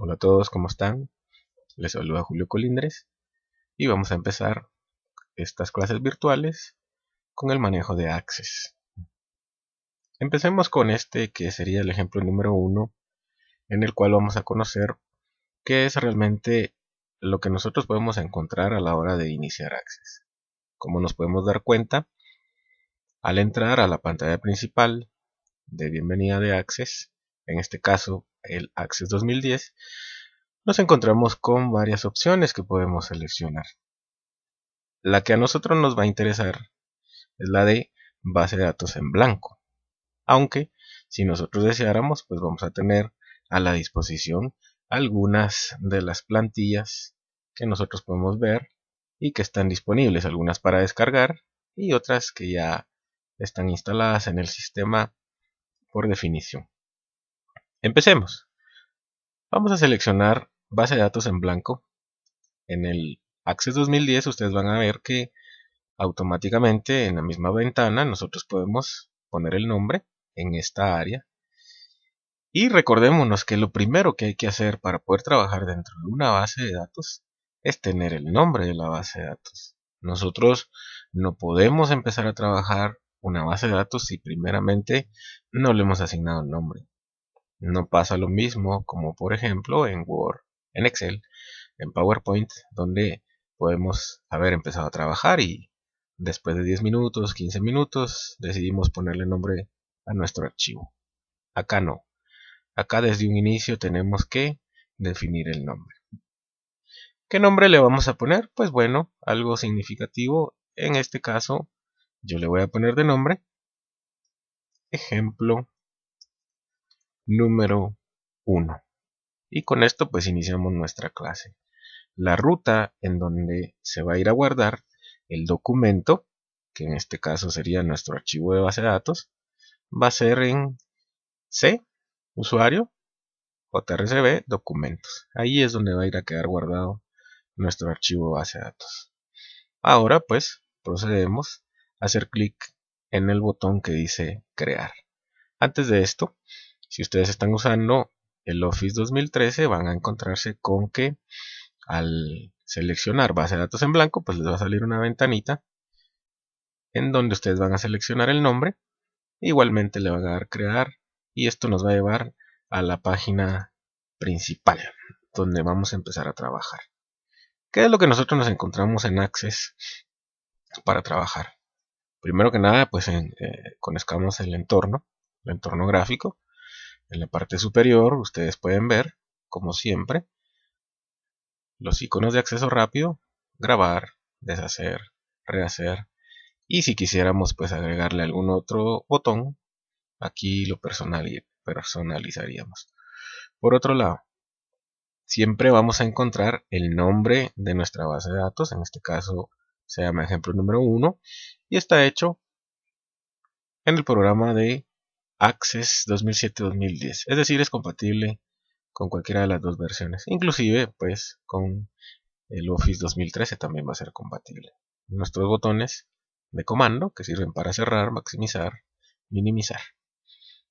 Hola a todos, ¿cómo están? Les saluda Julio Colindres y vamos a empezar estas clases virtuales con el manejo de Access. Empecemos con este que sería el ejemplo número 1, en el cual vamos a conocer qué es realmente lo que nosotros podemos encontrar a la hora de iniciar Access. Como nos podemos dar cuenta, al entrar a la pantalla principal de bienvenida de Access, en este caso el Access 2010, nos encontramos con varias opciones que podemos seleccionar. La que a nosotros nos va a interesar es la de base de datos en blanco. Aunque si nosotros deseáramos, pues vamos a tener a la disposición algunas de las plantillas que nosotros podemos ver y que están disponibles, algunas para descargar y otras que ya están instaladas en el sistema por definición. Empecemos. Vamos a seleccionar base de datos en blanco. En el Access 2010 ustedes van a ver que automáticamente en la misma ventana nosotros podemos poner el nombre en esta área. Y recordémonos que lo primero que hay que hacer para poder trabajar dentro de una base de datos es tener el nombre de la base de datos. Nosotros no podemos empezar a trabajar una base de datos si primeramente no le hemos asignado el nombre. No pasa lo mismo como por ejemplo en Word, en Excel, en PowerPoint, donde podemos haber empezado a trabajar y después de 10 minutos, 15 minutos, decidimos ponerle nombre a nuestro archivo. Acá no. Acá desde un inicio tenemos que definir el nombre. ¿Qué nombre le vamos a poner? Pues bueno, algo significativo. En este caso, yo le voy a poner de nombre ejemplo número 1. Y con esto pues iniciamos nuestra clase. La ruta en donde se va a ir a guardar el documento, que en este caso sería nuestro archivo de base de datos, va a ser en C, usuario, JRCB, documentos. Ahí es donde va a ir a quedar guardado nuestro archivo base de datos. Ahora pues procedemos a hacer clic en el botón que dice crear. Antes de esto, si ustedes están usando el Office 2013 van a encontrarse con que al seleccionar base de datos en blanco pues les va a salir una ventanita en donde ustedes van a seleccionar el nombre, igualmente le van a dar crear y esto nos va a llevar a la página principal donde vamos a empezar a trabajar. ¿Qué es lo que nosotros nos encontramos en Access para trabajar? Primero que nada, pues conozcamos el entorno gráfico. En la parte superior ustedes pueden ver, como siempre, los iconos de acceso rápido, grabar, deshacer, rehacer. Y si quisiéramos pues agregarle algún otro botón, aquí lo personalizaríamos. Por otro lado, siempre vamos a encontrar el nombre de nuestra base de datos, en este caso se llama ejemplo número 1 y está hecho en el programa de Access 2007-2010, es decir, es compatible con cualquiera de las dos versiones, inclusive pues con el Office 2013 también va a ser compatible. Nuestros botones de comando que sirven para cerrar, maximizar, minimizar.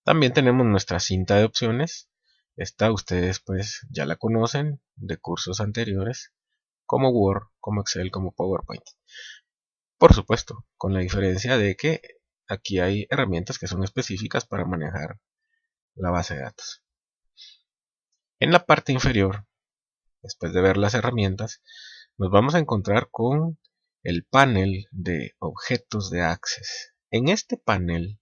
También tenemos nuestra cinta de opciones. Esta ustedes pues ya la conocen de cursos anteriores, como Word, como Excel, como PowerPoint. Por supuesto, con la diferencia de que aquí hay herramientas que son específicas para manejar la base de datos. En la parte inferior, después de ver las herramientas, nos vamos a encontrar con el panel de objetos de Access. En este panel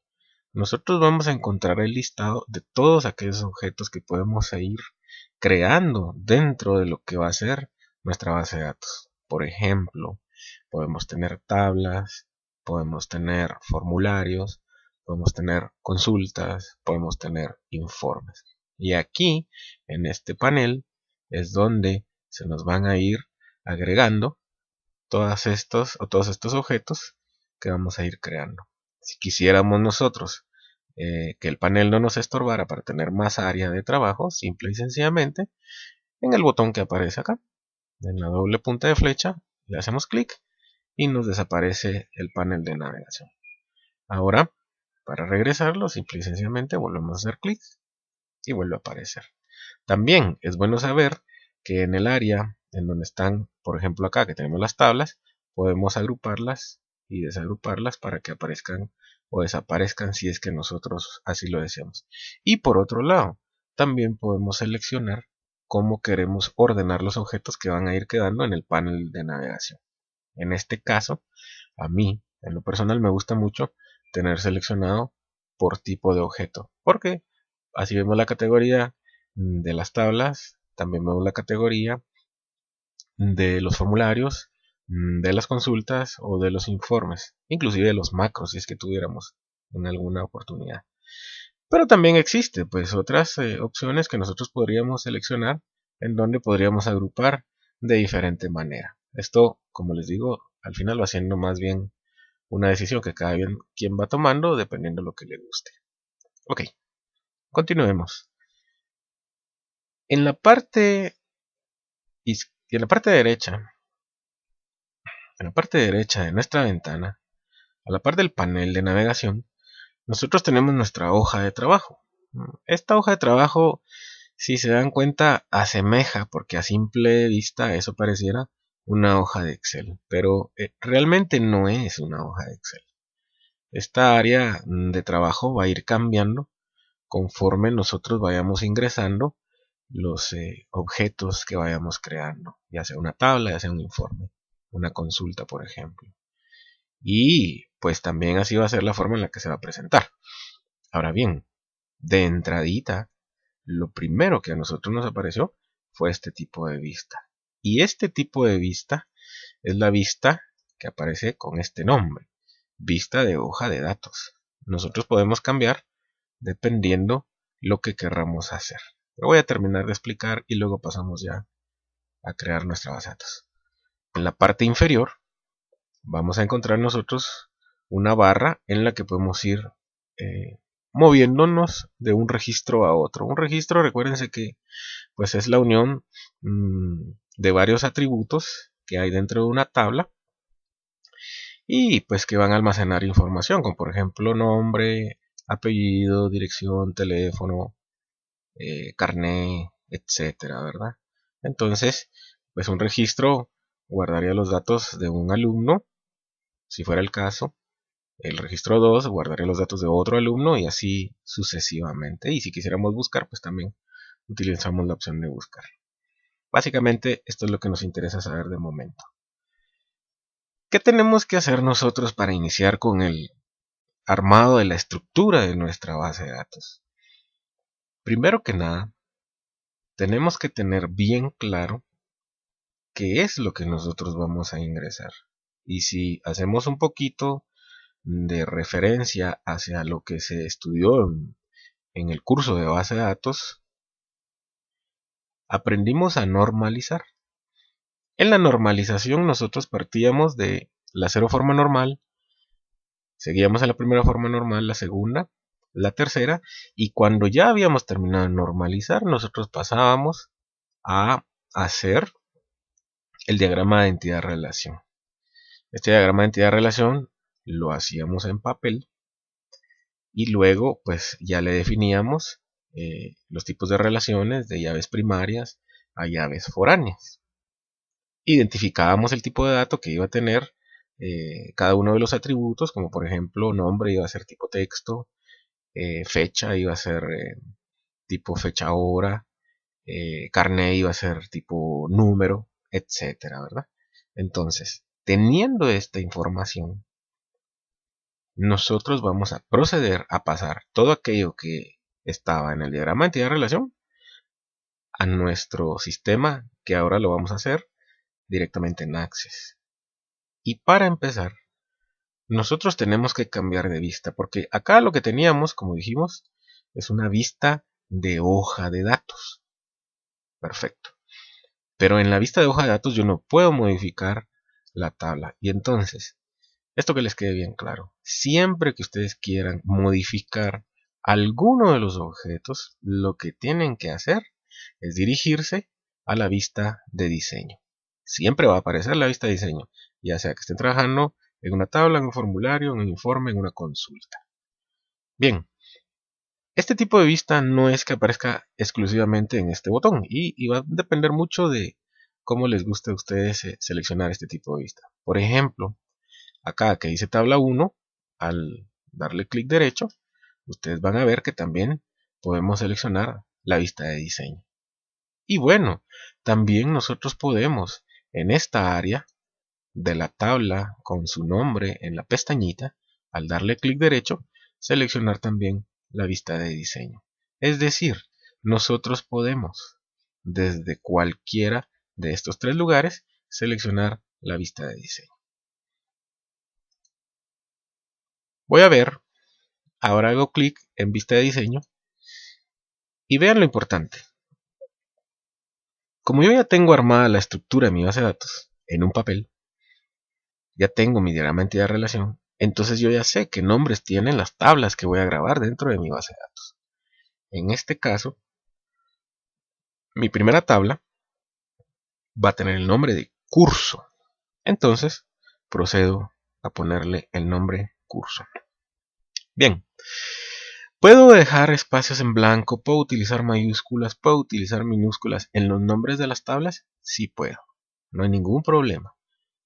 nosotros vamos a encontrar el listado de todos aquellos objetos que podemos ir creando dentro de lo que va a ser nuestra base de datos. Por ejemplo, podemos tener tablas, podemos tener formularios, podemos tener consultas, podemos tener informes. Y aquí, en este panel, es donde se nos van a ir agregando todos estos objetos que vamos a ir creando. Si quisiéramos nosotros que el panel no nos estorbara para tener más área de trabajo, simple y sencillamente, en el botón que aparece acá, en la doble punta de flecha, le hacemos clic y nos desaparece el panel de navegación. Ahora, para regresarlo, simple y sencillamente volvemos a hacer clic y vuelve a aparecer. También es bueno saber que en el área en donde están, por ejemplo acá que tenemos las tablas, podemos agruparlas y desagruparlas para que aparezcan o desaparezcan si es que nosotros así lo deseamos. Y por otro lado, también podemos seleccionar cómo queremos ordenar los objetos que van a ir quedando en el panel de navegación. En este caso, a mí, en lo personal, me gusta mucho tener seleccionado por tipo de objeto, porque así vemos la categoría de las tablas, también vemos la categoría de los formularios, de las consultas o de los informes, inclusive de los macros si es que tuviéramos en alguna oportunidad. Pero también existe pues otras opciones que nosotros podríamos seleccionar en donde podríamos agrupar de diferente manera. Esto, como les digo, al final va siendo más bien una decisión que cada quien va tomando dependiendo de lo que le guste. Ok, continuemos. En la parte derecha, de nuestra ventana, a la par del panel de navegación, nosotros tenemos nuestra hoja de trabajo. Esta hoja de trabajo, si se dan cuenta, asemeja, porque a simple vista eso pareciera una hoja de Excel, pero realmente no es una hoja de Excel. Esta área de trabajo va a ir cambiando conforme nosotros vayamos ingresando los objetos que vayamos creando, ya sea una tabla, ya sea un informe, una consulta, por ejemplo. Y pues también así va a ser la forma en la que se va a presentar. Ahora bien, de entradita, lo primero que a nosotros nos apareció fue este tipo de vista. Y este tipo de vista es la vista que aparece con este nombre, vista de hoja de datos. Nosotros podemos cambiar dependiendo lo que querramos hacer. Pero voy a terminar de explicar y luego pasamos ya a crear nuestra base de datos. En la parte inferior vamos a encontrar nosotros una barra en la que podemos ir moviéndonos de un registro a otro. Un registro, recuérdense que pues es la unión de varios atributos que hay dentro de una tabla y pues que van a almacenar información, como por ejemplo nombre, apellido, dirección, teléfono, carné, etcétera, ¿verdad? Entonces, pues un registro guardaría los datos de un alumno, si fuera el caso. El registro 2 guardaría los datos de otro alumno y así sucesivamente. Y si quisiéramos buscar, pues también utilizamos la opción de buscar. Básicamente, esto es lo que nos interesa saber de momento. ¿Qué tenemos que hacer nosotros para iniciar con el armado de la estructura de nuestra base de datos? Primero que nada, tenemos que tener bien claro qué es lo que nosotros vamos a ingresar. Y si hacemos un poquito de referencia hacia lo que se estudió en el curso de base de datos, aprendimos a normalizar. En la normalización nosotros partíamos de la cero forma normal, seguíamos a la primera forma normal, la segunda, la tercera, y cuando ya habíamos terminado de normalizar, nosotros pasábamos a hacer el diagrama de entidad-relación. Este diagrama de entidad-relación lo hacíamos en papel y luego pues ya le definíamos los tipos de relaciones de llaves primarias a llaves foráneas. Identificábamos el tipo de dato que iba a tener cada uno de los atributos, como por ejemplo nombre iba a ser tipo texto, fecha iba a ser tipo fecha hora, carné iba a ser tipo número, etcétera, ¿verdad? Entonces, teniendo esta información, nosotros vamos a proceder a pasar todo aquello que estaba en el diagrama de entidad-relación a nuestro sistema, que ahora lo vamos a hacer directamente en Access. Y para empezar, nosotros tenemos que cambiar de vista, porque acá lo que teníamos, como dijimos, es una vista de hoja de datos. Perfecto. Pero en la vista de hoja de datos yo no puedo modificar la tabla. Y entonces, esto que les quede bien claro, siempre que ustedes quieran modificar alguno de los objetos, lo que tienen que hacer es dirigirse a la vista de diseño. Siempre va a aparecer la vista de diseño, ya sea que estén trabajando en una tabla, en un formulario, en un informe, en una consulta. Bien, Este tipo de vista no es que aparezca exclusivamente en este botón y va a depender mucho de cómo les guste a ustedes seleccionar este tipo de vista. Por ejemplo, acá que dice tabla 1, al darle clic derecho, ustedes van a ver que también podemos seleccionar la vista de diseño. Y bueno, también nosotros podemos en esta área de la tabla con su nombre en la pestañita, al darle clic derecho, seleccionar también la vista de diseño. Es decir, nosotros podemos desde cualquiera de estos tres lugares seleccionar la vista de diseño. Voy a ver, ahora hago clic en vista de diseño y vean lo importante. Como yo ya tengo armada la estructura de mi base de datos en un papel, ya tengo mi diagrama de entidad de relación, entonces yo ya sé qué nombres tienen las tablas que voy a grabar dentro de mi base de datos. En este caso, mi primera tabla va a tener el nombre de curso. Entonces, procedo a ponerle el nombre curso. Bien, puedo dejar espacios en blanco, puedo utilizar mayúsculas, puedo utilizar minúsculas en los nombres de las tablas. Sí puedo, no hay ningún problema.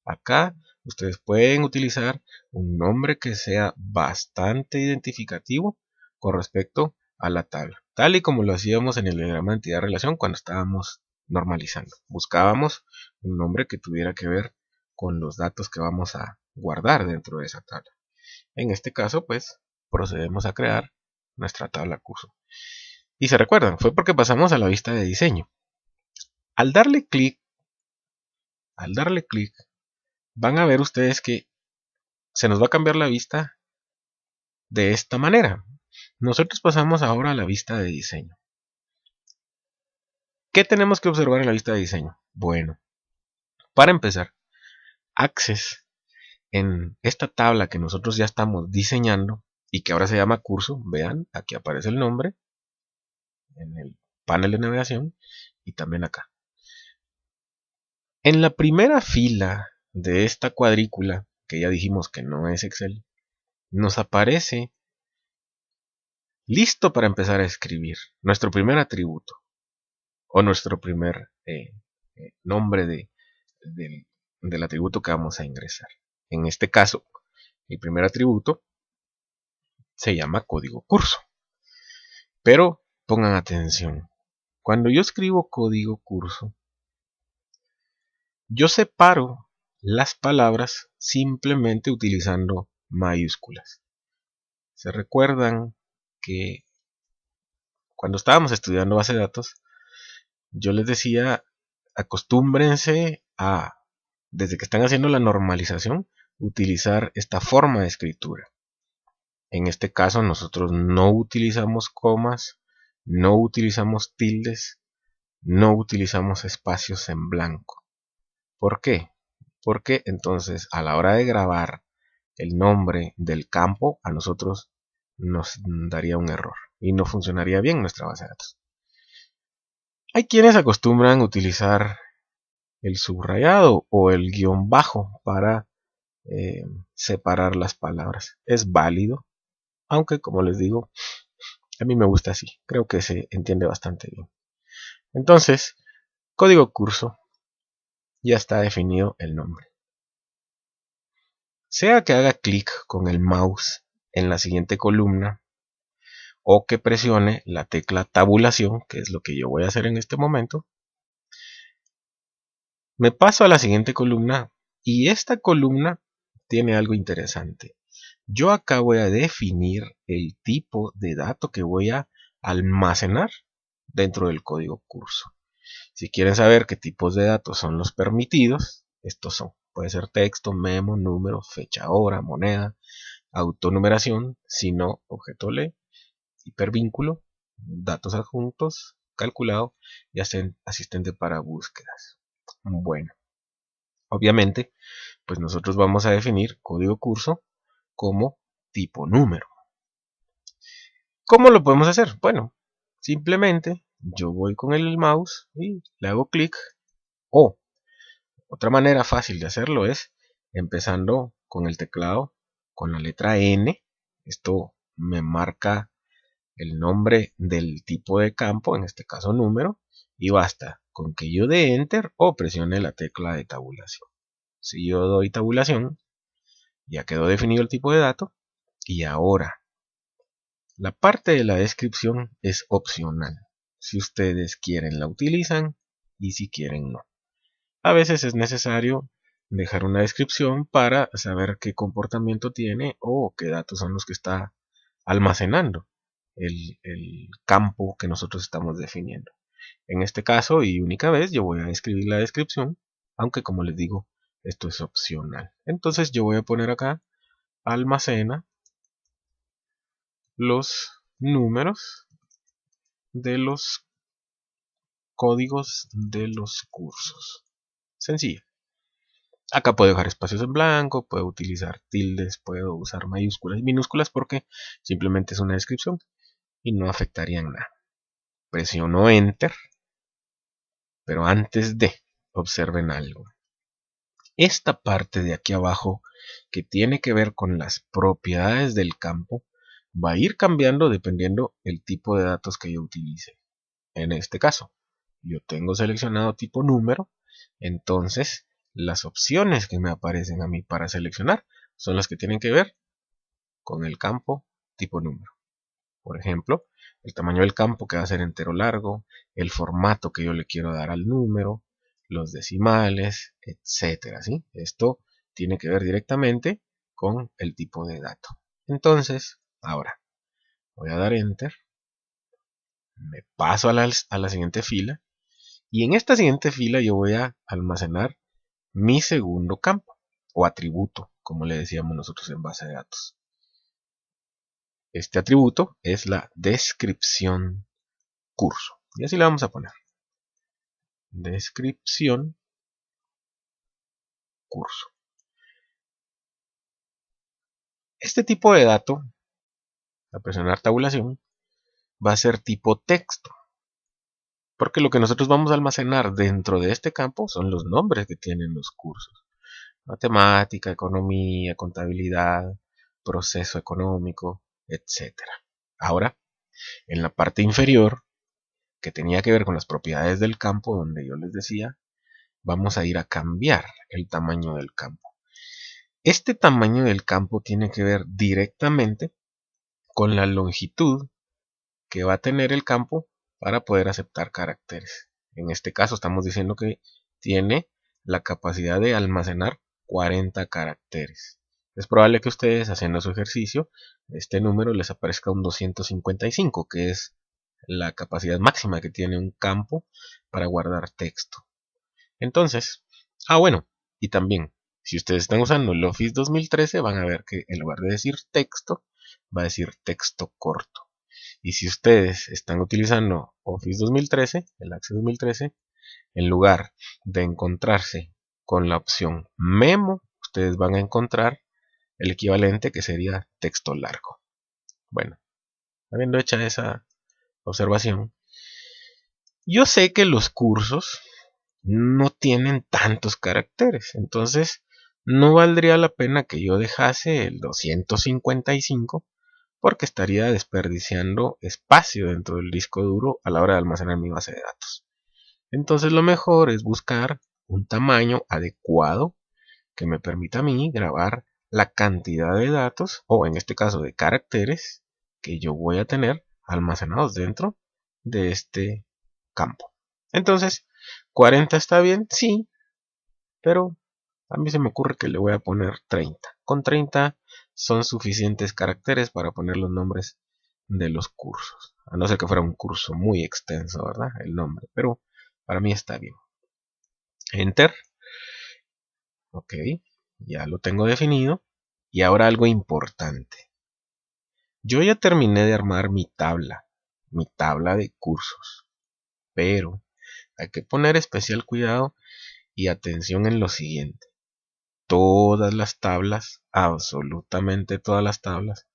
Acá ustedes pueden utilizar un nombre que sea bastante identificativo con respecto a la tabla, tal y como lo hacíamos en el diagrama de entidad-relación cuando estábamos normalizando. Buscábamos un nombre que tuviera que ver con los datos que vamos a guardar dentro de esa tabla. En este caso, pues, procedemos a crear nuestra tabla curso. Y se recuerdan, fue porque pasamos a la vista de diseño. Al darle clic, van a ver ustedes que se nos va a cambiar la vista de esta manera. Nosotros pasamos ahora a la vista de diseño. ¿Qué tenemos que observar en la vista de diseño? Bueno, para empezar, Access en esta tabla que nosotros ya estamos diseñando y que ahora se llama curso, vean, aquí aparece el nombre en el panel de navegación y también acá. En la primera fila de esta cuadrícula, que ya dijimos que no es Excel, nos aparece listo para empezar a escribir nuestro primer atributo o nuestro primer nombre del atributo que vamos a ingresar. En este caso, el primer atributo se llama código curso. Pero pongan atención, cuando yo escribo código curso, yo separo las palabras simplemente utilizando mayúsculas. ¿Se recuerdan que cuando estábamos estudiando base de datos, yo les decía, acostúmbrense a, desde que están haciendo la normalización, utilizar esta forma de escritura? En este caso nosotros no utilizamos comas, no utilizamos tildes, no utilizamos espacios en blanco. ¿Por qué? Porque entonces a la hora de grabar el nombre del campo, a nosotros nos daría un error y no funcionaría bien nuestra base de datos. Hay quienes acostumbran utilizar el subrayado o el guión bajo para separar las palabras. Es válido, aunque como les digo, a mí me gusta así. Creo que se entiende bastante bien. Entonces, código curso, ya está definido el nombre. Sea que haga clic con el mouse en la siguiente columna o que presione la tecla tabulación, que es lo que yo voy a hacer en este momento, me paso a la siguiente columna y esta columna tiene algo interesante. Yo acá voy a definir el tipo de dato que voy a almacenar dentro del código curso. Si quieren saber qué tipos de datos son los permitidos, estos son. Puede ser texto, memo, número, fecha, hora, moneda, autonumeración, si no, objeto le, hipervínculo, datos adjuntos, calculado y asistente para búsquedas. Bueno, obviamente, pues nosotros vamos a definir código curso como tipo número. ¿Cómo lo podemos hacer? Bueno, simplemente yo voy con el mouse y le hago clic. O otra manera fácil de hacerlo es empezando con el teclado con la letra N. Esto me marca el nombre del tipo de campo, en este caso número, y basta con que yo dé Enter o presione la tecla de tabulación. Si yo doy tabulación, ya quedó definido el tipo de dato, y ahora la parte de la descripción es opcional. Si ustedes quieren la utilizan y si quieren no. A veces es necesario dejar una descripción para saber qué comportamiento tiene o qué datos son los que está almacenando el campo que nosotros estamos definiendo. En este caso y única vez yo voy a escribir la descripción, aunque como les digo, esto es opcional. Entonces yo voy a poner acá almacena los números de los códigos de los cursos. Sencillo. Acá puedo dejar espacios en blanco, puedo utilizar tildes, puedo usar mayúsculas y minúsculas porque simplemente es una descripción y no afectarían nada. Presiono Enter, pero antes de, observen algo. Esta parte de aquí abajo que tiene que ver con las propiedades del campo va a ir cambiando dependiendo el tipo de datos que yo utilice. En este caso, yo tengo seleccionado tipo número, entonces las opciones que me aparecen a mí para seleccionar son las que tienen que ver con el campo tipo número. Por ejemplo, el tamaño del campo que va a ser entero largo, el formato que yo le quiero dar al número, los decimales, etcétera, ¿sí? Esto tiene que ver directamente con el tipo de dato. Entonces, ahora voy a dar Enter, me paso a la siguiente fila y en esta siguiente fila yo voy a almacenar mi segundo campo o atributo, como le decíamos nosotros en base de datos. Este atributo es la descripción curso. Y así le vamos a poner. Descripción curso. Este tipo de dato, al presionar tabulación, va a ser tipo texto. Porque lo que nosotros vamos a almacenar dentro de este campo son los nombres que tienen los cursos. Matemática, economía, contabilidad, proceso económico, etc. Ahora, en la parte inferior, que tenía que ver con las propiedades del campo, donde yo les decía, vamos a ir a cambiar el tamaño del campo. Este tamaño del campo tiene que ver directamente con la longitud que va a tener el campo para poder aceptar caracteres. En este caso estamos diciendo que tiene la capacidad de almacenar 40 caracteres. Es probable que ustedes haciendo su ejercicio, este número les aparezca un 255, que es la capacidad máxima que tiene un campo para guardar texto. Entonces, bueno, y también, si ustedes están usando el Office 2013, van a ver que en lugar de decir texto, va a decir texto corto. Y si ustedes están utilizando Office 2013, el Access 2013, en lugar de encontrarse con la opción Memo, ustedes van a encontrar el equivalente que sería texto largo. Bueno, habiendo hecho esa observación, yo sé que los cursos no tienen tantos caracteres, entonces no valdría la pena que yo dejase el 255 porque estaría desperdiciando espacio dentro del disco duro a la hora de almacenar mi base de datos. Entonces lo mejor es buscar un tamaño adecuado que me permita a mí grabar la cantidad de datos, o en este caso de caracteres, que yo voy a tener almacenados dentro de este campo. Entonces, 40 está bien, sí, pero a mí se me ocurre que le voy a poner 30. Con 30 son suficientes caracteres para poner los nombres de los cursos. A no ser que fuera un curso muy extenso, ¿verdad? El nombre, pero para mí está bien. Enter. Ok, ya lo tengo definido. Y ahora algo importante. Yo ya terminé de armar mi tabla de cursos. Pero hay que poner especial cuidado y atención en lo siguiente. Todas las tablas, absolutamente todas las tablas,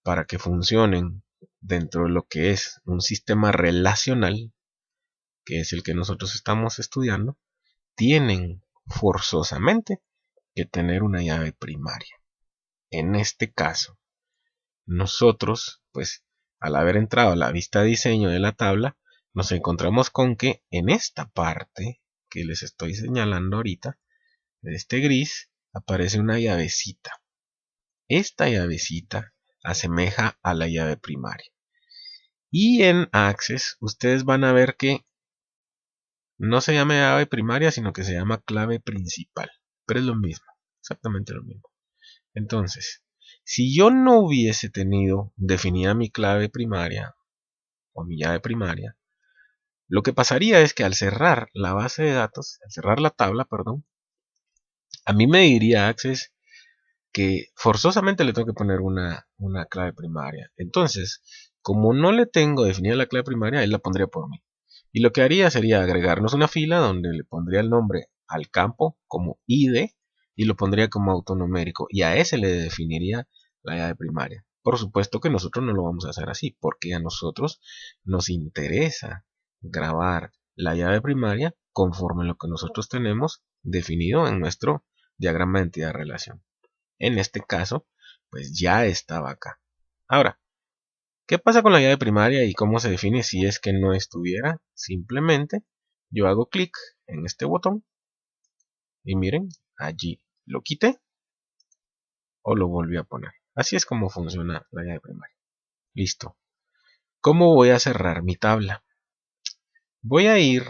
para que funcionen dentro de lo que es un sistema relacional, que es el que nosotros estamos estudiando, tienen forzosamente que tener una llave primaria. En este caso, nosotros pues al haber entrado a la vista de diseño de la tabla, nos encontramos con que en esta parte que les estoy señalando ahorita, de este gris, aparece una llavecita. Esta llavecita asemeja a la llave primaria. Y en Access ustedes van a ver que no se llama llave primaria, sino que se llama clave principal. Pero es lo mismo, exactamente lo mismo. Entonces, si yo no hubiese tenido definida mi clave primaria o mi llave primaria, lo que pasaría es que al cerrar la base de datos, al cerrar la tabla, perdón, a mí me diría Access que forzosamente le tengo que poner una clave primaria. Entonces, como no le tengo definida la clave primaria, él la pondría por mí. Y lo que haría sería agregarnos una fila donde le pondría el nombre al campo como ID y lo pondría como autonumérico. Y a ese le definiría la llave primaria. Por supuesto que nosotros no lo vamos a hacer así, porque a nosotros nos interesa grabar la llave primaria conforme a lo que nosotros tenemos definido en nuestro diagrama de entidad-relación. En este caso, pues ya estaba acá. Ahora, ¿qué pasa con la llave primaria y cómo se define si es que no estuviera? Simplemente yo hago clic en este botón y miren, allí lo quité o lo volví a poner. Así es como funciona la llave primaria. Listo. ¿Cómo voy a cerrar mi tabla? Voy a ir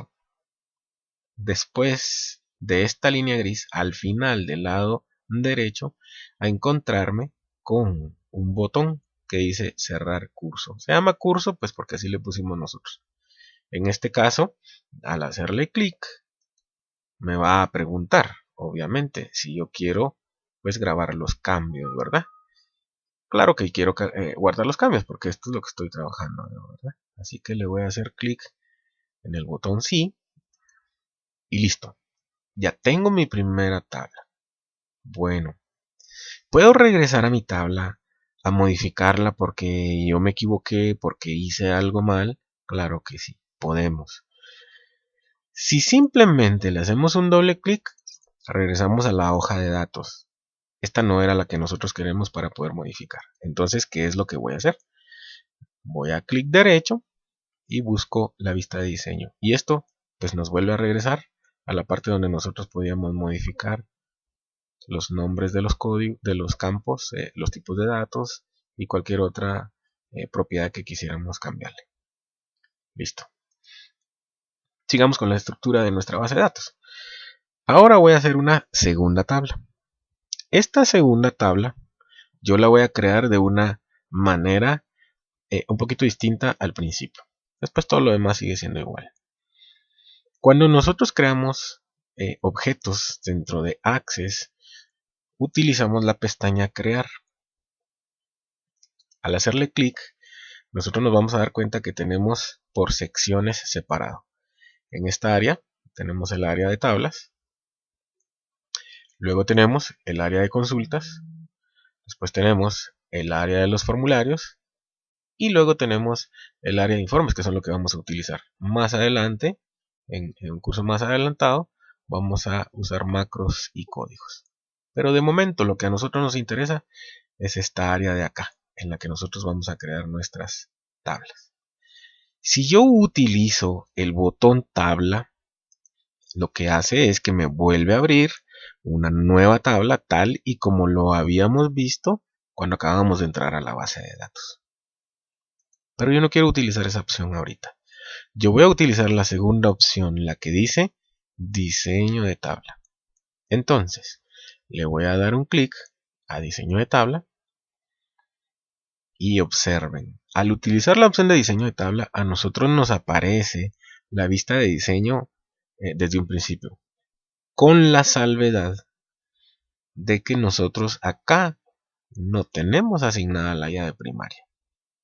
después de esta línea gris al final del lado derecho a encontrarme con un botón que dice cerrar curso. Se llama curso pues porque así le pusimos nosotros. En este caso, al hacerle clic, me va a preguntar, obviamente, si yo quiero pues grabar los cambios, ¿verdad? Claro que quiero guardar los cambios porque esto es lo que estoy trabajando, ¿verdad? Así que le voy a hacer clic en el botón sí y listo. Ya tengo mi primera tabla. Bueno, ¿puedo regresar a mi tabla a modificarla porque yo me equivoqué, porque hice algo mal? Claro que sí, podemos. Si simplemente le hacemos un doble clic, regresamos a la hoja de datos. Esta no era la que nosotros queremos para poder modificar. Entonces, ¿qué es lo que voy a hacer? Voy a clic derecho y busco la vista de diseño. Y esto pues nos vuelve a regresar a la parte donde nosotros podíamos modificar los nombres de los códigos, de los campos, los tipos de datos y cualquier otra propiedad que quisiéramos cambiarle. Listo. Sigamos con la estructura de nuestra base de datos. Ahora voy a hacer una segunda tabla. Esta segunda tabla yo la voy a crear de una manera un poquito distinta al principio. Después todo lo demás sigue siendo igual. Cuando nosotros creamos objetos dentro de Access, utilizamos la pestaña crear. Al hacerle clic, nosotros nos vamos a dar cuenta que tenemos por secciones separado. En esta área tenemos el área de tablas, luego tenemos el área de consultas, después tenemos el área de los formularios y luego tenemos el área de informes, que son lo que vamos a utilizar. Más adelante, en un curso más adelantado, vamos a usar macros y códigos. Pero de momento lo que a nosotros nos interesa es esta área de acá, en la que nosotros vamos a crear nuestras tablas. Si yo utilizo el botón tabla, lo que hace es que me vuelve a abrir una nueva tabla tal y como lo habíamos visto cuando acabamos de entrar a la base de datos. Pero yo no quiero utilizar esa opción ahorita. Yo voy a utilizar la segunda opción, la que dice diseño de tabla. Entonces, le voy a dar un clic a diseño de tabla y observen, al utilizar la opción de diseño de tabla, a nosotros nos aparece la vista de diseño desde un principio, con la salvedad de que nosotros acá no tenemos asignada la llave primaria.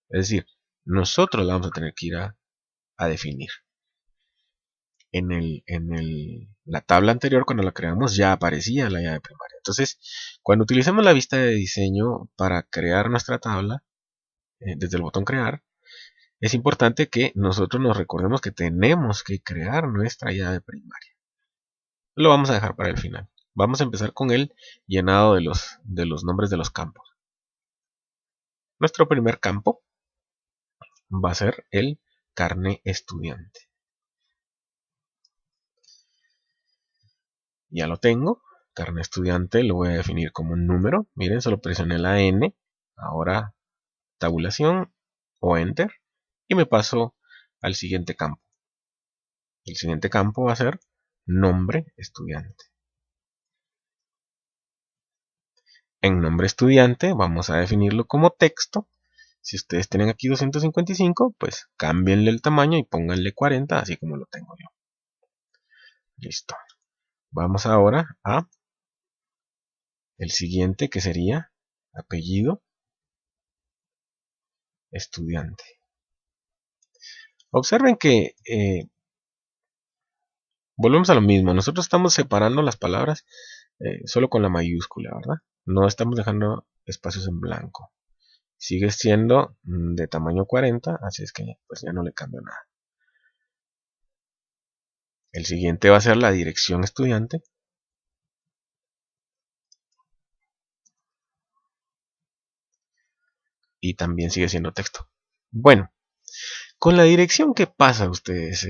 Es decir, nosotros la vamos a tener que ir a definir. La tabla anterior, cuando la creamos, ya aparecía la llave primaria. Entonces, cuando utilicemos la vista de diseño para crear nuestra tabla, desde el botón crear, es importante que nosotros nos recordemos que tenemos que crear nuestra llave primaria. Lo vamos a dejar para el final. Vamos a empezar con el llenado de los nombres de los campos. Nuestro primer campo va a ser el carné estudiante. Ya lo tengo. Carné estudiante lo voy a definir como un número. Miren, solo presioné la N. Ahora tabulación o Enter. Y me paso al siguiente campo. El siguiente campo va a ser nombre estudiante. En nombre estudiante vamos a definirlo como texto. Si ustedes tienen aquí 255, pues cámbienle el tamaño y pónganle 40, así como lo tengo yo. Listo. Vamos ahora a el siguiente, que sería apellido estudiante. Observen que volvemos a lo mismo. Nosotros estamos separando las palabras solo con la mayúscula, ¿verdad? No estamos dejando espacios en blanco. Sigue siendo de tamaño 40, así es que pues ya no le cambio nada. El siguiente va a ser la dirección estudiante. Y también sigue siendo texto. Bueno, con la dirección, ¿qué pasa ustedes?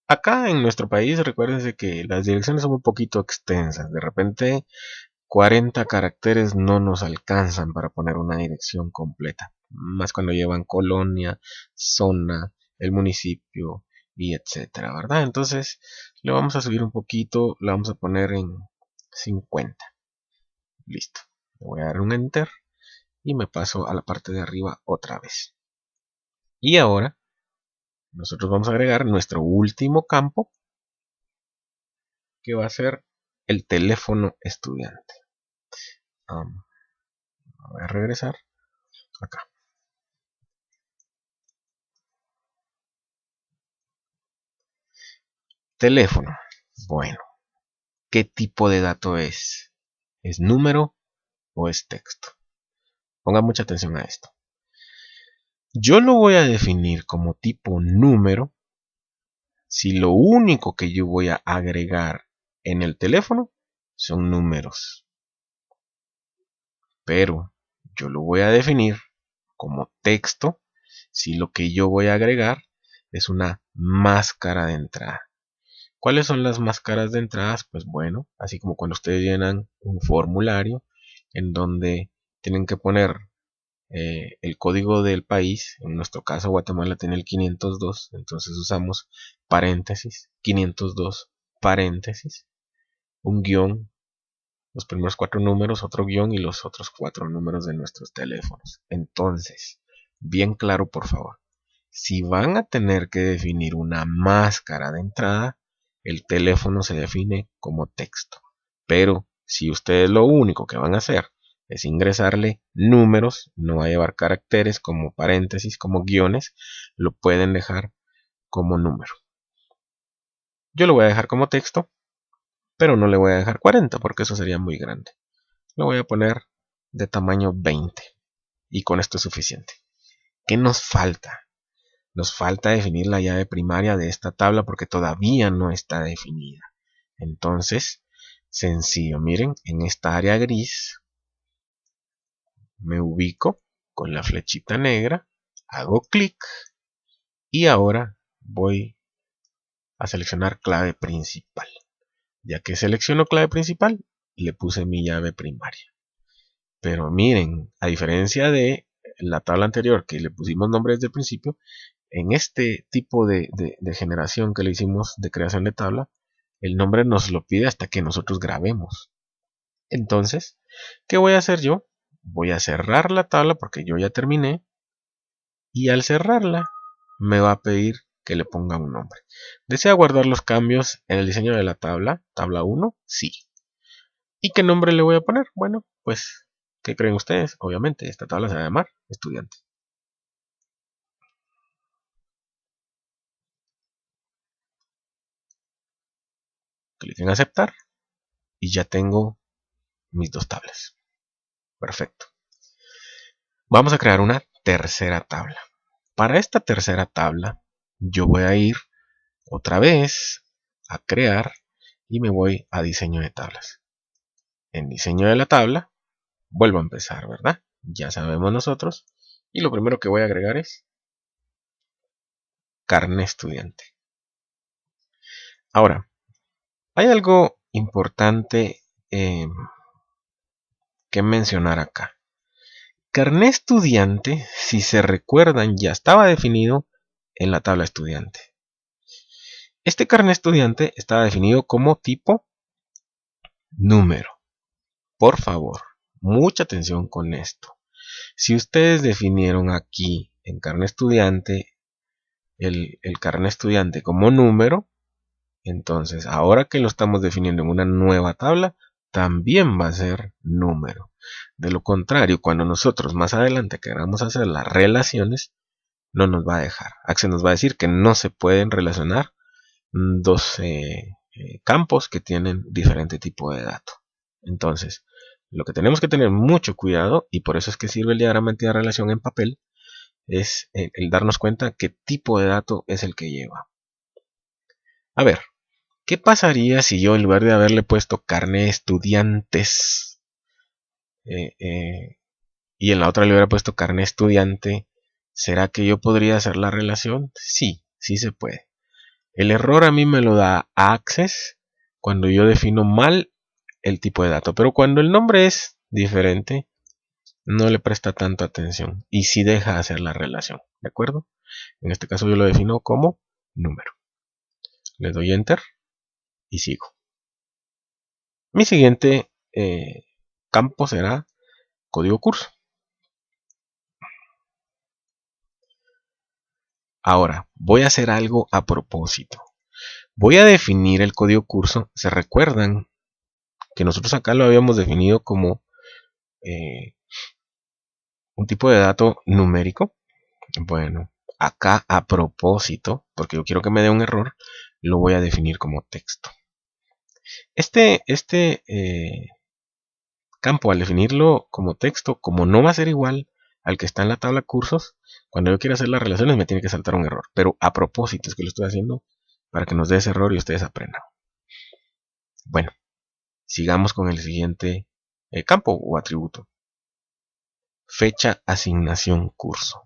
Acá en nuestro país, recuérdense que las direcciones son un poquito extensas. De repente, 40 caracteres no nos alcanzan para poner una dirección completa. Más cuando llevan colonia, zona, el municipio y etcétera, ¿verdad? Entonces, le vamos a subir un poquito, le vamos a poner en 50. Listo. Le voy a dar un enter y me paso a la parte de arriba otra vez. Y ahora, nosotros vamos a agregar nuestro último campo, que va a ser el teléfono estudiante. Voy a regresar acá. Teléfono. Bueno, ¿qué tipo de dato es? ¿Es número o es texto? Pongan mucha atención a esto. Yo lo voy a definir como tipo número si lo único que yo voy a agregar en el teléfono son números. Pero yo lo voy a definir como texto si lo que yo voy a agregar es una máscara de entrada. ¿Cuáles son las máscaras de entradas? Pues bueno, así como cuando ustedes llenan un formulario en donde tienen que poner el código del país. En nuestro caso Guatemala tiene el 502, entonces usamos paréntesis, 502 paréntesis, un guión, los primeros 4 números, otro guión y los otros 4 números de nuestros teléfonos. Entonces, bien claro por favor, si van a tener que definir una máscara de entrada, el teléfono se define como texto. Pero si ustedes lo único que van a hacer es ingresarle números, no va a llevar caracteres como paréntesis, como guiones, lo pueden dejar como número. Yo lo voy a dejar como texto, pero no le voy a dejar 40 porque eso sería muy grande. Lo voy a poner de tamaño 20 y con esto es suficiente. ¿Qué nos falta? Nos falta definir la llave primaria de esta tabla porque todavía no está definida. Entonces, sencillo, miren, en esta área gris me ubico con la flechita negra, hago clic y ahora voy a seleccionar clave principal. Ya que selecciono clave principal, le puse mi llave primaria. Pero miren, a diferencia de la tabla anterior que le pusimos nombre desde el principio, en este tipo de generación que le hicimos de creación de tabla, el nombre nos lo pide hasta que nosotros grabemos. Entonces, ¿qué voy a hacer yo? Voy a cerrar la tabla porque yo ya terminé. Y al cerrarla, me va a pedir que le ponga un nombre. ¿Desea guardar los cambios en el diseño de la tabla? ¿Tabla 1? Sí. ¿Y qué nombre le voy a poner? Bueno, pues, ¿qué creen ustedes? Obviamente, esta tabla se va a llamar estudiante. Clic en aceptar y ya tengo mis dos tablas. Perfecto. Vamos a crear una tercera tabla. Para esta tercera tabla, yo voy a ir otra vez a crear y me voy a diseño de tablas. En diseño de la tabla, vuelvo a empezar, ¿verdad? Ya sabemos nosotros. Y lo primero que voy a agregar es carné estudiante. Ahora, hay algo importante que mencionar acá. Carné estudiante, si se recuerdan, ya estaba definido en la tabla estudiante. Este carné estudiante estaba definido como tipo número. Por favor, mucha atención con esto. Si ustedes definieron aquí en carné estudiante el carné estudiante como número, entonces ahora que lo estamos definiendo en una nueva tabla, también va a ser número. De lo contrario, cuando nosotros más adelante queramos hacer las relaciones, no nos va a dejar. Access nos va a decir que no se pueden relacionar dos campos que tienen diferente tipo de dato. Entonces, lo que tenemos que tener mucho cuidado, y por eso es que sirve el diagrama de entidad relación en papel, es el darnos cuenta qué tipo de dato es el que lleva. A ver, ¿qué pasaría si yo en lugar de haberle puesto carné estudiantes y en la otra le hubiera puesto carné estudiante? ¿Será que yo podría hacer la relación? Sí, sí se puede. El error a mí me lo da Access cuando yo defino mal el tipo de dato, pero cuando el nombre es diferente, no le presta tanta atención y sí deja hacer la relación, ¿de acuerdo? En este caso yo lo defino como número. Le doy Enter y sigo. Mi siguiente campo será código curso. Ahora, voy a hacer algo a propósito. Voy a definir el código curso. ¿Se recuerdan que nosotros acá lo habíamos definido como un tipo de dato numérico? Bueno, acá a propósito, porque yo quiero que me dé un error, lo voy a definir como texto. Este campo, al definirlo como texto, como no va a ser igual al que está en la tabla cursos, cuando yo quiera hacer las relaciones me tiene que saltar un error. Pero a propósito es que lo estoy haciendo para que nos dé ese error y ustedes aprendan. Bueno, sigamos con el siguiente campo o atributo. Fecha, asignación, curso.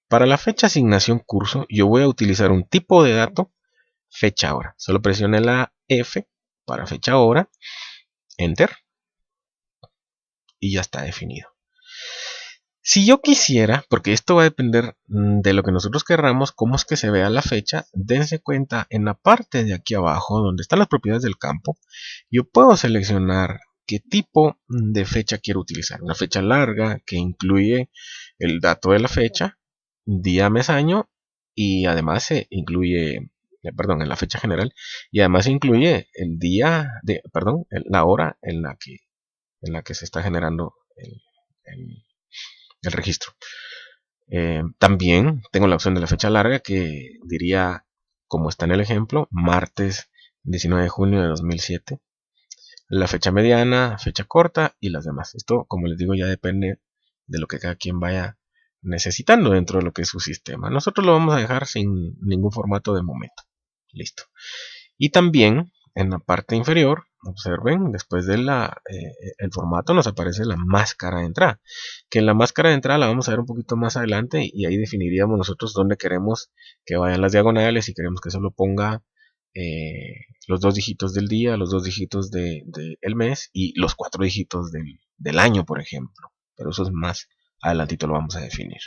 Para la fecha, asignación, curso, yo voy a utilizar un tipo de dato, fecha hora. Solo presione la F para fecha hora, Enter, y ya está definido. Si yo quisiera, porque esto va a depender de lo que nosotros querramos, cómo es que se vea la fecha, dense cuenta en la parte de aquí abajo, donde están las propiedades del campo, yo puedo seleccionar qué tipo de fecha quiero utilizar. Una fecha larga que incluye el dato de la fecha, día, mes, año, y además se incluye, perdón, en la fecha general, y además se incluye el día, la hora en la que se está generando el registro. También tengo la opción de la fecha larga que diría, como está en el ejemplo, martes 19 de junio de 2007. La fecha mediana, fecha corta y las demás. Esto, como les digo, ya depende de lo que cada quien vaya necesitando dentro de lo que es su sistema. Nosotros lo vamos a dejar sin ningún formato de momento. Listo. Y también en la parte inferior, observen, después de el formato nos aparece la máscara de entrada, que en la máscara de entrada la vamos a ver un poquito más adelante y ahí definiríamos nosotros dónde queremos que vayan las diagonales, si queremos que solo ponga los 2 dígitos del día, los 2 dígitos del mes y los 4 dígitos del año, por ejemplo. Pero eso es más adelantito, lo vamos a definir.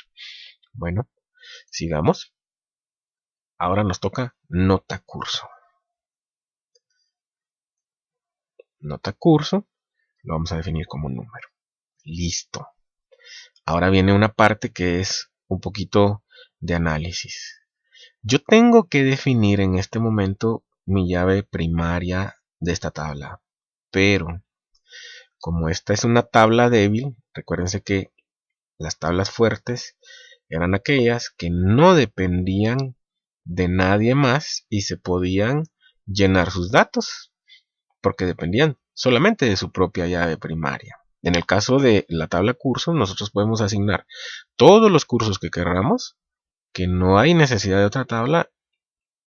Bueno, sigamos. Ahora nos toca nota curso. Nota curso, lo vamos a definir como un número. Listo. Ahora viene una parte que es un poquito de análisis. Yo tengo que definir en este momento mi llave primaria de esta tabla. Pero, como esta es una tabla débil, recuérdense que las tablas fuertes eran aquellas que no dependían de nadie más y se podían llenar sus datos, porque dependían solamente de su propia llave primaria. En el caso de la tabla curso, nosotros podemos asignar todos los cursos que queramos, que no hay necesidad de otra tabla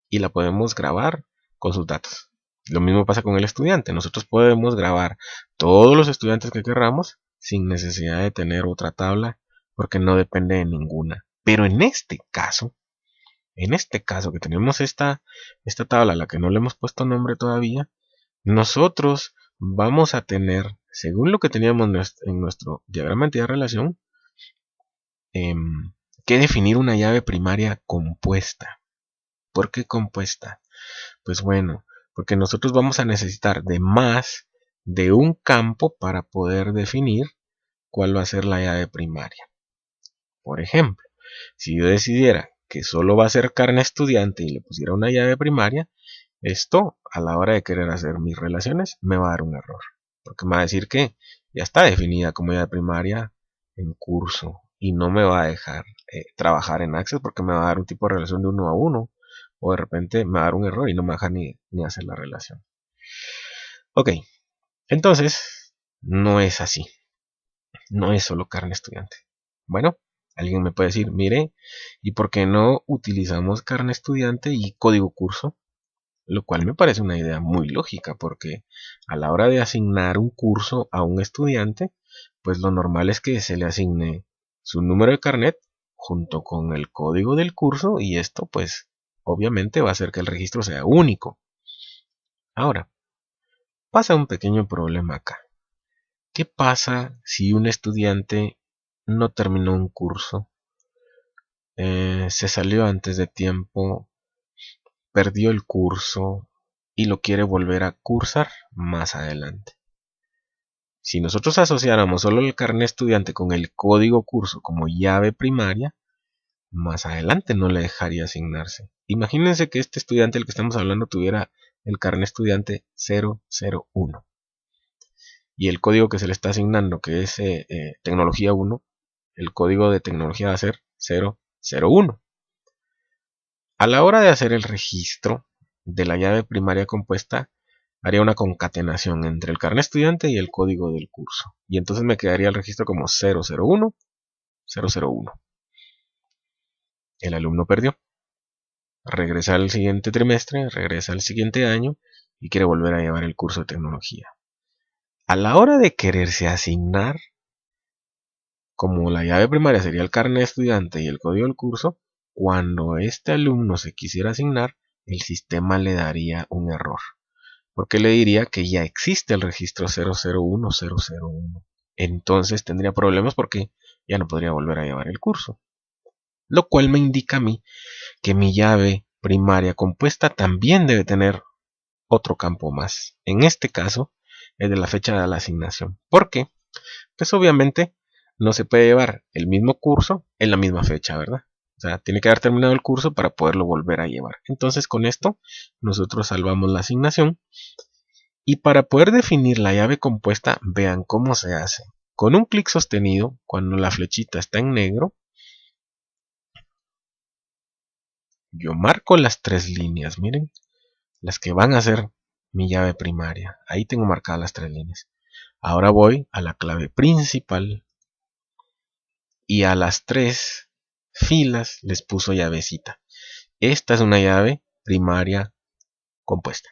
y la podemos grabar con sus datos. Lo mismo pasa con el estudiante. Nosotros podemos grabar todos los estudiantes que queramos sin necesidad de tener otra tabla porque no depende de ninguna. Pero en este caso que tenemos esta tabla a la que no le hemos puesto nombre todavía, nosotros vamos a tener, según lo que teníamos en nuestro diagrama de entidad-relación, que definir una llave primaria compuesta. ¿Por qué compuesta? Pues bueno, porque nosotros vamos a necesitar de más de un campo para poder definir cuál va a ser la llave primaria. Por ejemplo, si yo decidiera que solo va a ser carne estudiante y le pusiera una llave primaria, esto a la hora de querer hacer mis relaciones me va a dar un error. Porque me va a decir que ya está definida como llave primaria en curso y no me va a dejar trabajar en Access porque me va a dar un tipo de relación de 1 a 1 o de repente me va a dar un error y no me va a dejar ni hacer la relación. Ok, entonces no es así. No es solo carne estudiante. Bueno, alguien me puede decir, mire, ¿y por qué no utilizamos carne estudiante y código curso? Lo cual me parece una idea muy lógica, porque a la hora de asignar un curso a un estudiante, pues lo normal es que se le asigne su número de carnet junto con el código del curso, y esto pues obviamente va a hacer que el registro sea único. Ahora, pasa un pequeño problema acá. ¿Qué pasa si un estudiante no terminó un curso, se salió antes de tiempo, perdió el curso y lo quiere volver a cursar más adelante? Si nosotros asociáramos solo el carnet estudiante con el código curso como llave primaria, más adelante no le dejaría asignarse. Imagínense que este estudiante del que estamos hablando tuviera el carnet estudiante 001 y el código que se le está asignando, que es tecnología 1, el código de tecnología va a ser 001. A la hora de hacer el registro de la llave primaria compuesta, haría una concatenación entre el carnet estudiante y el código del curso. Y entonces me quedaría el registro como 001, 001. El alumno perdió. Regresa al siguiente trimestre, regresa al siguiente año y quiere volver a llevar el curso de tecnología. A la hora de quererse asignar, como la llave primaria sería el carnet estudiante y el código del curso, cuando este alumno se quisiera asignar, el sistema le daría un error, porque le diría que ya existe el registro 001001. Entonces tendría problemas porque ya no podría volver a llevar el curso. Lo cual me indica a mí que mi llave primaria compuesta también debe tener otro campo más. En este caso, es de la fecha de la asignación. ¿Por qué? Pues obviamente no se puede llevar el mismo curso en la misma fecha, ¿verdad? O sea, tiene que haber terminado el curso para poderlo volver a llevar. Entonces, con esto, nosotros salvamos la asignación. Y para poder definir la llave compuesta, vean cómo se hace. Con un clic sostenido, cuando la flechita está en negro, yo marco las 3 líneas, miren, las que van a ser mi llave primaria. Ahí tengo marcadas las 3 líneas. Ahora voy a la clave principal y a las 3 filas les puso llavecita. Esta es una llave primaria compuesta.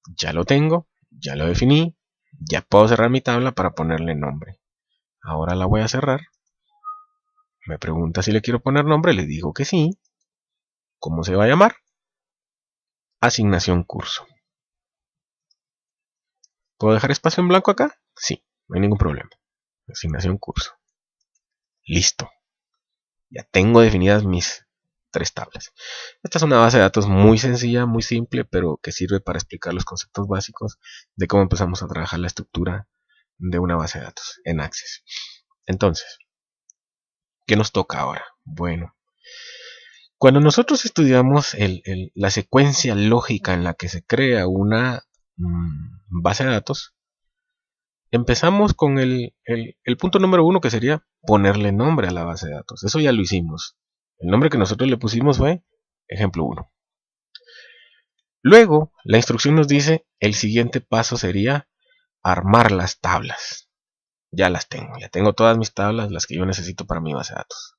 Ya lo tengo, ya lo definí, ya puedo cerrar mi tabla para ponerle nombre. Ahora la voy a cerrar. Me pregunta si le quiero poner nombre, le digo que sí. ¿Cómo se va a llamar? Asignación curso. ¿Puedo dejar espacio en blanco acá? Sí, no hay ningún problema. Asignación curso. Listo. Ya tengo definidas mis 3 tablas. Esta es una base de datos muy sencilla, muy simple, pero que sirve para explicar los conceptos básicos de cómo empezamos a trabajar la estructura de una base de datos en Access. Entonces, ¿qué nos toca ahora? Bueno, cuando nosotros estudiamos la secuencia lógica en la que se crea una base de datos, empezamos con el punto número 1, que sería ponerle nombre a la base de datos. Eso ya lo hicimos. El nombre que nosotros le pusimos fue ejemplo 1. Luego, la instrucción nos dice, el siguiente paso sería armar las tablas. Ya las tengo, ya tengo todas mis tablas, las que yo necesito para mi base de datos.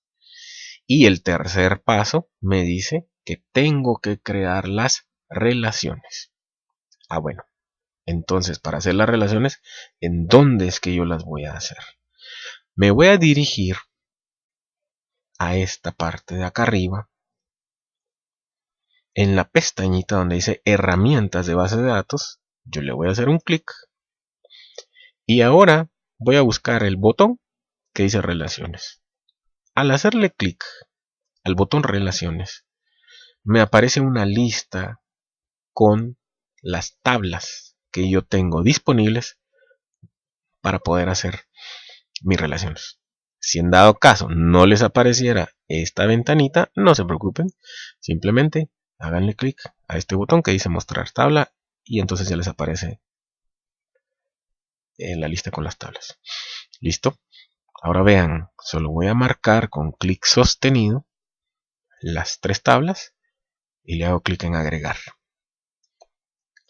Y el tercer paso me dice que tengo que crear las relaciones. Ah, bueno. Entonces, para hacer las relaciones, ¿en dónde es que yo las voy a hacer? Me voy a dirigir a esta parte de acá arriba. En la pestañita donde dice herramientas de base de datos, yo le voy a hacer un clic. Y ahora voy a buscar el botón que dice relaciones. Al hacerle clic al botón relaciones, me aparece una lista con las tablas que yo tengo disponibles para poder hacer mis relaciones. Si en dado caso no les apareciera esta ventanita, no se preocupen, simplemente háganle clic a este botón que dice mostrar tabla y entonces ya les aparece en la lista con las tablas. Listo. Ahora vean, solo voy a marcar con clic sostenido las 3 tablas y le hago clic en agregar.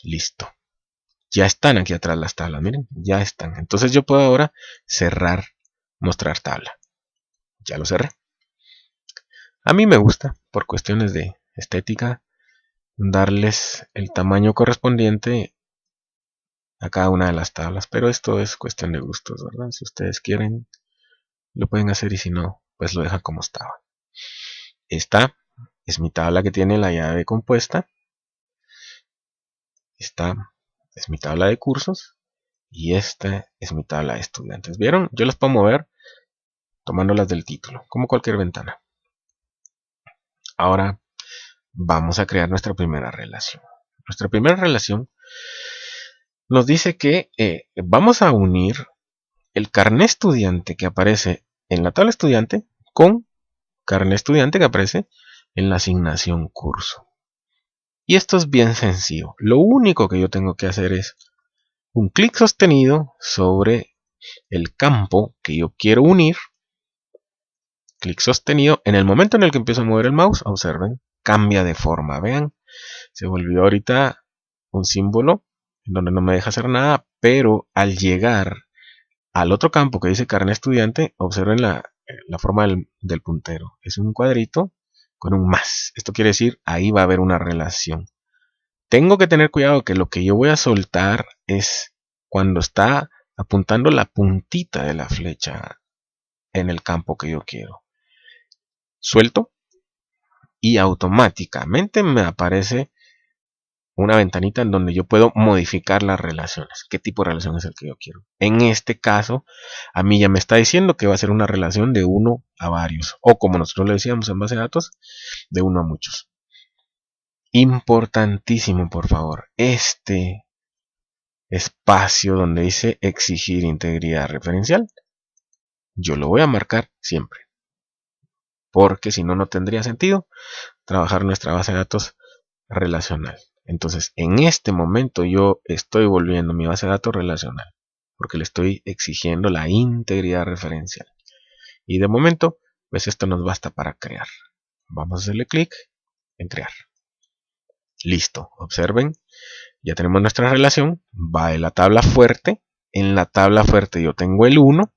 Listo. Ya están aquí atrás las tablas, miren, ya están. Entonces yo puedo ahora cerrar, mostrar tabla. Ya lo cerré. A mí me gusta, por cuestiones de estética, darles el tamaño correspondiente a cada una de las tablas, pero esto es cuestión de gustos, ¿verdad? Si ustedes quieren, lo pueden hacer y si no, pues lo dejan como estaba. Esta es mi tabla que tiene la llave compuesta. Esta es mi tabla de cursos y esta es mi tabla de estudiantes. ¿Vieron? Yo las puedo mover tomándolas del título, como cualquier ventana. Ahora vamos a crear nuestra primera relación. Nuestra primera relación nos dice que vamos a unir el carnet estudiante que aparece en la tabla estudiante con carnet estudiante que aparece en la asignación curso. Y esto es bien sencillo. Lo único que yo tengo que hacer es un clic sostenido sobre el campo que yo quiero unir. Clic sostenido. En el momento en el que empiezo a mover el mouse, observen, cambia de forma. Vean, se volvió ahorita un símbolo en donde no me deja hacer nada, pero al llegar al otro campo que dice carnet estudiante, observen la forma del puntero. Es un cuadrito con un más. Esto quiere decir, ahí va a haber una relación. Tengo que tener cuidado que lo que yo voy a soltar es cuando está apuntando la puntita de la flecha en el campo que yo quiero. Suelto y automáticamente me aparece una ventanita en donde yo puedo modificar las relaciones. ¿Qué tipo de relación es el que yo quiero? En este caso, a mí ya me está diciendo que va a ser una relación de 1 a varios. O como nosotros le decíamos en base de datos, de 1 a muchos. Importantísimo, por favor. Este espacio donde dice exigir integridad referencial, yo lo voy a marcar siempre. Porque si no, no tendría sentido trabajar nuestra base de datos relacional. Entonces, en este momento yo estoy volviendo mi base de datos relacional, porque le estoy exigiendo la integridad referencial. Y de momento, pues esto nos basta para crear. Vamos a hacerle clic en crear. Listo, observen, ya tenemos nuestra relación, va de la tabla fuerte. En la tabla fuerte yo tengo el 1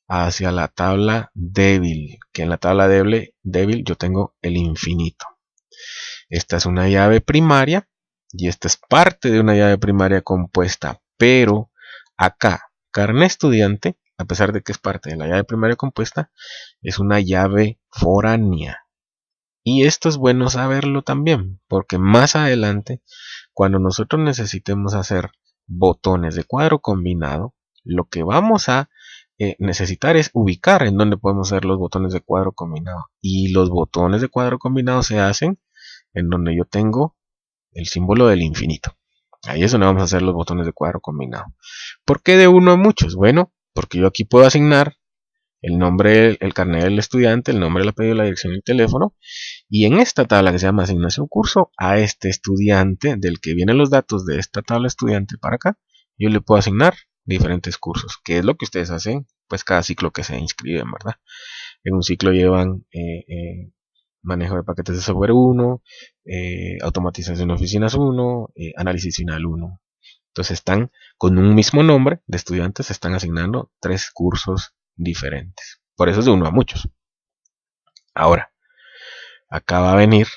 hacia la tabla débil, que en la tabla débil yo tengo el infinito. Esta es una llave primaria y esta es parte de una llave primaria compuesta, pero acá, carnet estudiante, a pesar de que es parte de la llave primaria compuesta, es una llave foránea. Y esto es bueno saberlo también, porque más adelante, cuando nosotros necesitemos hacer botones de cuadro combinado, lo que vamos a necesitar es ubicar en dónde podemos hacer los botones de cuadro combinado. Y los botones de cuadro combinado se hacen en donde yo tengo el símbolo del infinito. Ahí es donde vamos a hacer los botones de cuadro combinado. ¿Por qué de 1 a muchos? Bueno, porque yo aquí puedo asignar el nombre, el carnet del estudiante, el nombre, el apellido, la dirección y el teléfono. Y en esta tabla que se llama asignación curso, a este estudiante del que vienen los datos de esta tabla estudiante para acá, yo le puedo asignar diferentes cursos, que es lo que ustedes hacen, pues cada ciclo que se inscriben, ¿verdad? En un ciclo llevan manejo de paquetes de software 1, automatización de oficinas 1, análisis final 1. Entonces están con un mismo nombre de estudiantes, se están asignando 3 cursos diferentes. Por eso es de 1 a muchos. Ahora, acá va a venir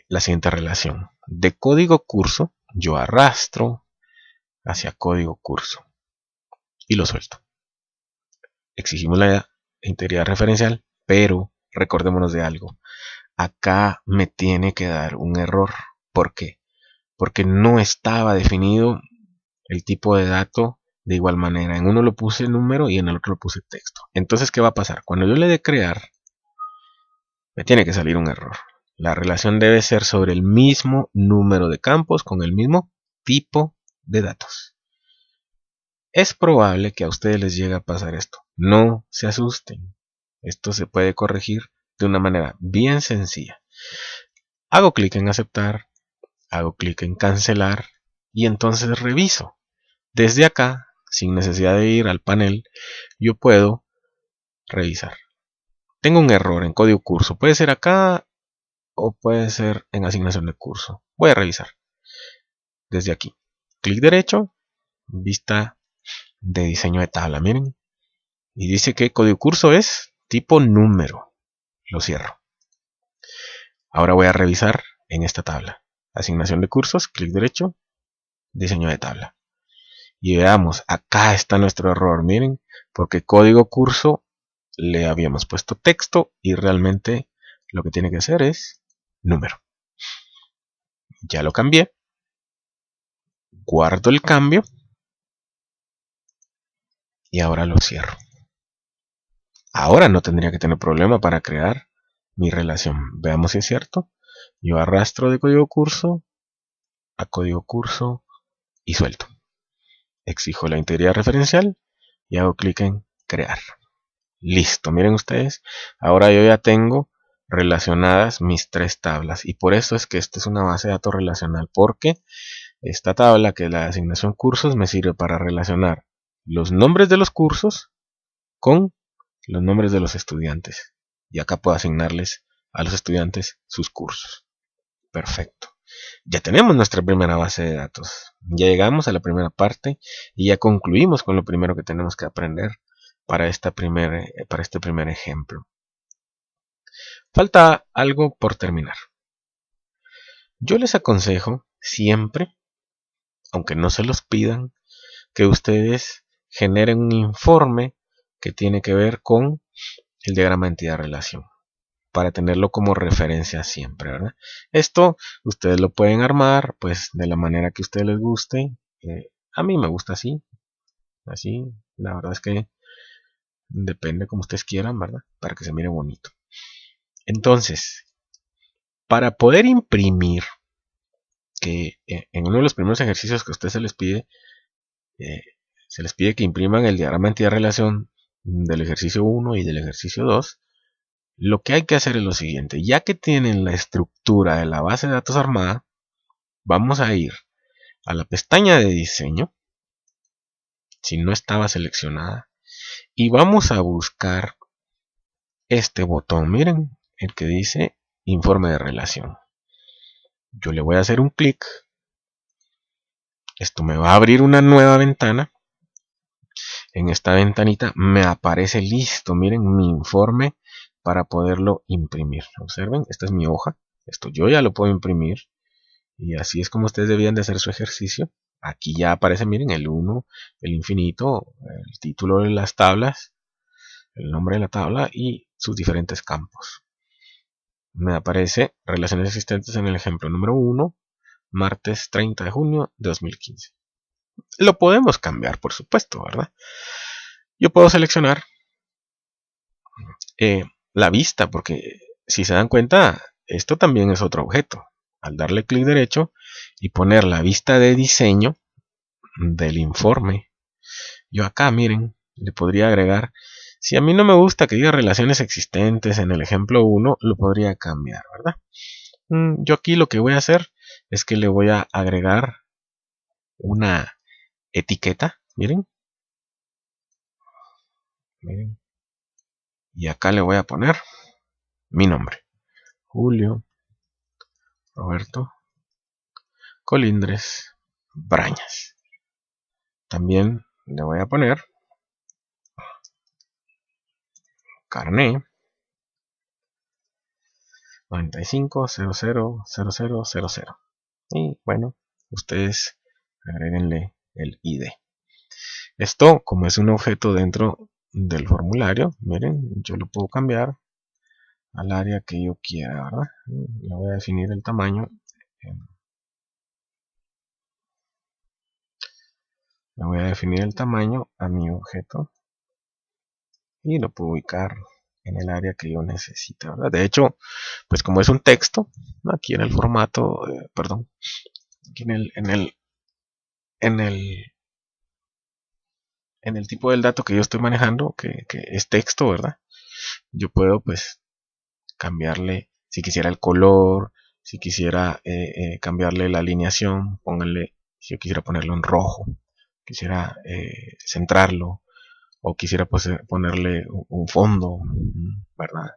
la siguiente relación. De código curso, yo arrastro hacia código curso y lo suelto. exigimos la integridad referencial, pero recordémonos de algo. Acá me tiene que dar un error. ¿Por qué? Porque no estaba definido el tipo de dato de igual manera. En uno lo puse número y en el otro lo puse texto. Entonces, ¿qué va a pasar? Cuando yo le dé crear, me tiene que salir un error. La relación debe ser sobre el mismo número de campos con el mismo tipo de datos. Es probable que a ustedes les llegue a pasar esto. No se asusten. Esto se puede corregir de una manera bien sencilla. Hago clic en aceptar, hago clic en cancelar y entonces reviso. Desde acá, sin necesidad de ir al panel, yo puedo revisar. Tengo un error en código curso. Puede ser acá o puede ser en asignación de curso. Voy a revisar. Desde aquí. Clic derecho, vista de diseño de tabla. Miren. Y dice que código curso es tipo número. Lo cierro. Ahora voy a revisar en esta tabla. Asignación de cursos, clic derecho, diseño de tabla. Y veamos, acá está nuestro error. Miren, porque código curso le habíamos puesto texto y realmente lo que tiene que ser es número. Ya lo cambié. Guardo el cambio. Y ahora lo cierro. Ahora no tendría que tener problema para crear mi relación. Veamos si es cierto. Yo arrastro de código curso a código curso y suelto. Exijo la integridad referencial y hago clic en crear. Listo, miren ustedes. Ahora yo ya tengo relacionadas mis tres tablas. Y por eso es que esta es una base de datos relacional. Porque esta tabla, que es la de asignación cursos, me sirve para relacionar los nombres de los cursos con los nombres de los estudiantes. Y acá puedo asignarles a los estudiantes sus cursos. Perfecto. Ya tenemos nuestra primera base de datos. Ya llegamos a la primera parte y ya concluimos con lo primero que tenemos que aprender para este primer ejemplo. Falta algo por terminar. Yo les aconsejo siempre, aunque no se los pidan, que ustedes generen un informe que tiene que ver con el diagrama de entidad-relación, para tenerlo como referencia siempre, ¿verdad? Esto ustedes lo pueden armar pues de la manera que a ustedes les guste. A mí me gusta así, la verdad es que depende como ustedes quieran, ¿verdad? Para que se mire bonito. Entonces, para poder imprimir, que en uno de los primeros ejercicios que a ustedes se les pide que impriman el diagrama de entidad-relación del ejercicio 1 y del ejercicio 2, lo que hay que hacer es lo siguiente. Ya que tienen la estructura de la base de datos armada, vamos a ir a la pestaña de diseño, si no estaba seleccionada, y vamos a buscar este botón, miren, el que dice informe de relación. Yo le voy a hacer un clic. Esto me va a abrir una nueva ventana. En esta ventanita me aparece listo, miren, mi informe para poderlo imprimir. Observen, esta es mi hoja. Esto yo ya lo puedo imprimir. Y así es como ustedes debían de hacer su ejercicio. Aquí ya aparece, miren, el 1, el infinito, el título de las tablas, el nombre de la tabla y sus diferentes campos. Me aparece relaciones existentes en el ejemplo número 1, martes 30 de junio de 2015. Lo podemos cambiar, por supuesto, ¿verdad? Yo puedo seleccionar la vista, porque si se dan cuenta, esto también es otro objeto. Al darle clic derecho y poner la vista de diseño del informe, yo acá, miren, le podría agregar, si a mí no me gusta que diga relaciones existentes en el ejemplo 1, lo podría cambiar, ¿verdad? Yo aquí lo que voy a hacer es que le voy a agregar una etiqueta, miren. Miren. Y acá le voy a poner mi nombre. Julio Roberto Colindres Brañas. También le voy a poner carné 95000000. Y bueno, ustedes agréguenle el ID. Esto, como es un objeto dentro del formulario, miren, yo lo puedo cambiar al área que yo quiera, ¿verdad? Le voy a definir el tamaño. Le voy a definir el tamaño a mi objeto y lo puedo ubicar en el área que yo necesite, ¿verdad? De hecho, pues como es un texto, ¿no? Aquí en el formato, perdón, aquí en el, en el tipo del dato que yo estoy manejando, que es texto, ¿verdad? Yo puedo pues cambiarle, si quisiera el color, si quisiera cambiarle la alineación, pónganle, si yo quisiera ponerlo en rojo, quisiera centrarlo, o quisiera pues, ponerle un fondo, ¿verdad?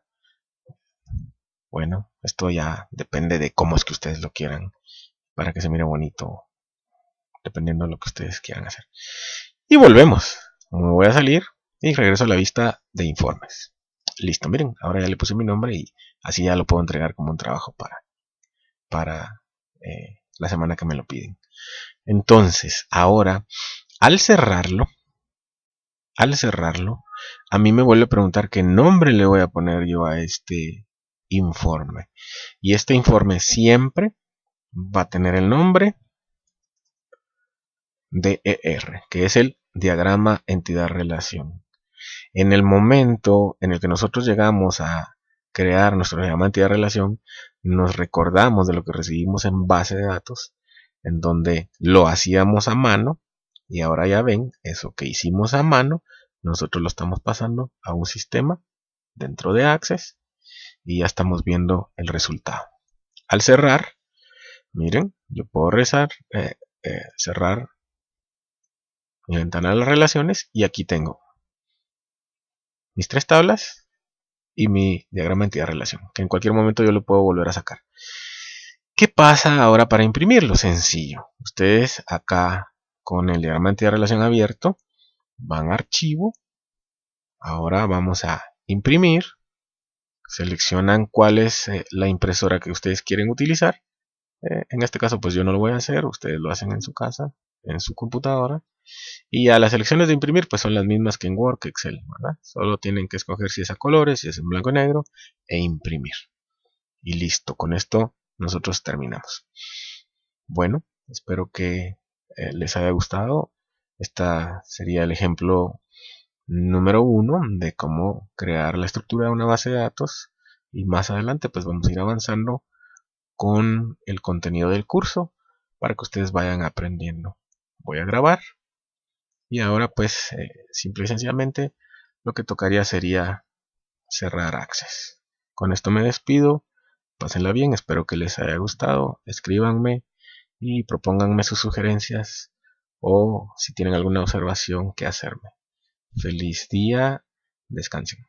Bueno, esto ya depende de cómo es que ustedes lo quieran, para que se mire bonito, dependiendo de lo que ustedes quieran hacer. Y volvemos. Me voy a salir y regreso a la vista de informes. Listo, miren, ahora ya le puse mi nombre y así ya lo puedo entregar como un trabajo para la semana que me lo piden. Entonces, ahora, al cerrarlo, a mí me vuelve a preguntar qué nombre le voy a poner yo a este informe. Y este informe siempre va a tener el nombre DER, que es el diagrama entidad-relación. En el momento en el que nosotros llegamos a crear nuestro diagrama entidad-relación, nos recordamos de lo que recibimos en base de datos, en donde lo hacíamos a mano, y ahora ya ven, eso que hicimos a mano, nosotros lo estamos pasando a un sistema dentro de Access, y ya estamos viendo el resultado. Al cerrar, miren, yo puedo cerrar mi ventana de las relaciones y aquí tengo mis tres tablas y mi diagrama entidad-relación, que en cualquier momento yo lo puedo volver a sacar. ¿Qué pasa ahora para imprimirlo? Sencillo. Ustedes acá con el diagrama entidad-relación abierto van a archivo. Ahora vamos a imprimir. Seleccionan cuál es la impresora que ustedes quieren utilizar. En este caso pues yo no lo voy a hacer, ustedes lo hacen en su casa, en su computadora. Y a las selecciones de imprimir pues son las mismas que en Word, Excel, ¿verdad? Solo tienen que escoger si es a colores, si es en blanco y negro e imprimir. Y listo, con esto nosotros terminamos. Bueno, espero que les haya gustado. Esta sería el ejemplo número 1 de cómo crear la estructura de una base de datos. Y más adelante pues vamos a ir avanzando con el contenido del curso para que ustedes vayan aprendiendo. Voy a grabar. Y ahora pues simple y sencillamente lo que tocaría sería cerrar Access. Con esto me despido, pásenla bien, espero que les haya gustado, escríbanme y propónganme sus sugerencias o si tienen alguna observación que hacerme. Feliz día, descansen.